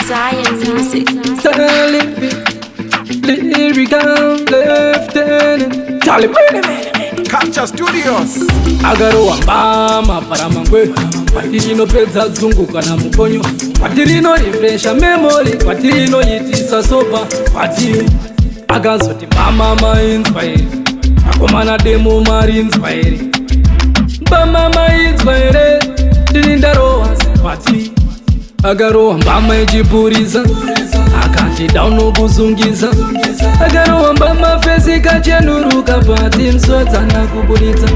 Zion Music. Lyrical lieutenant Charlie Culture Studios. Agarowa mbama paramangwe Patirino pedza dzunguka na mukonyo Patirino refresha memory Patirino yitisa sopa Patiri Agazoti mama ma inspire Akomana demo mari inspire Mbama ma inspire Dinindarowa Patiri Agarowa mbama ejipuriza Akati dauno kuzungiza Agarowa mbama fesi kachenuruka Pati mswata na kubulita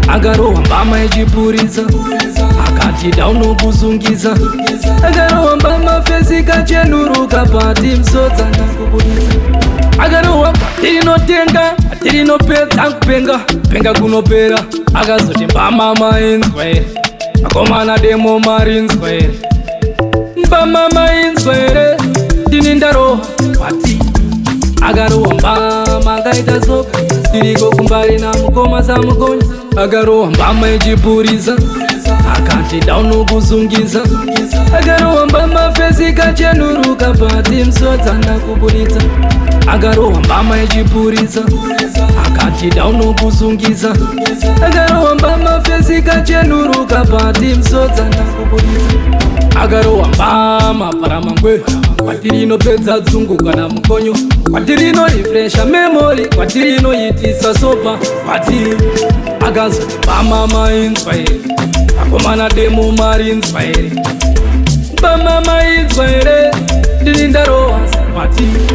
Agarowa mbama ejipuriza Akati dauno kuzungiza Agarowa mbama fesi kachenuruka Pati mswata na kubulita Agarowa patirino tenga Patirino pedza kupenga Penga kunopera Agazoti mbama ma inspire Akomana demo mari inspire Mbama ma inspire Dinindaro Pati Agarowa mbama gaita zoka Diriko kumbari na mukoma za mugonya Agarowa mbama ejipuriza Akanti dauno kuzungiza Agarowa mbama fesi kachenuruka Pati mswata na kubulita Agarowa mbama ejipuriza Akanti dauno kuzungiza Agarowa mbama fesi kachenuruka Pati mswata na kubulita Agarowa mbama paramangwe Patirino pedza dzunguka na mukonyo Patirino refresha memory Patirino yitisa sopa Patiri Agazoti mbama ma inspire Akomana demo mari inspire Mbama ma inspire Dinindarowa Patiri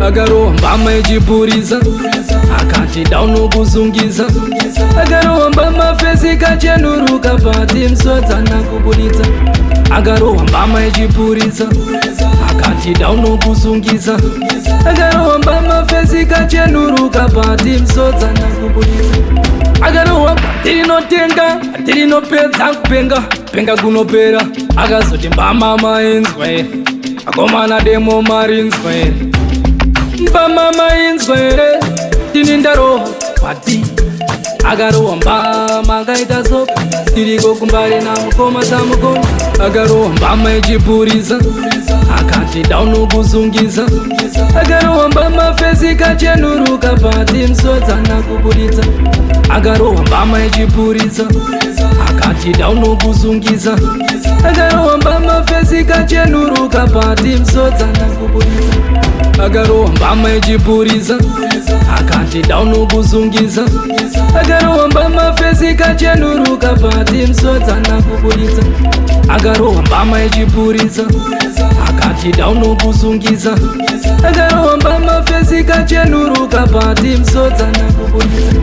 Agarowa mbama ejipuriza Akati dauno kuzungiza Agarowa mbama fesi kachenuruka Pati mswata na kubulita Agarowa mbama ejipuriza Akati dauno kuzungiza Agarowa mbama fesi kachenuruka Pati mswata na kubulita Agarowa patirino tenga Patirino pedza kupenga Penga kunopera Agazoti mbama ma inspire Akomana demo mari inspire Mbama ma inspire Dinindaro Pati Agarowa mbama gaita zoka Diriko kumbari na mukoma za mugonya Agarowa mbama ejipuriza Akati dauno kuzungiza Agarowa mbama fesi kachenuruka Pati mswata na kubulita Agarowa mbama ejipuriza Akati dauno kuzungiza Agarowa mbama fesi kachenuruka Pati mswata na kubulita Agarowa mbama ejipuriza Akati dauno kuzungiza Agarowa mbama fesi kachenuruka Pati mswata na kubulita Agarowa mbama ejipuriza Akati dauno kuzungiza Agarowa mbama fesi kachenuruka Pati mswata na kubulita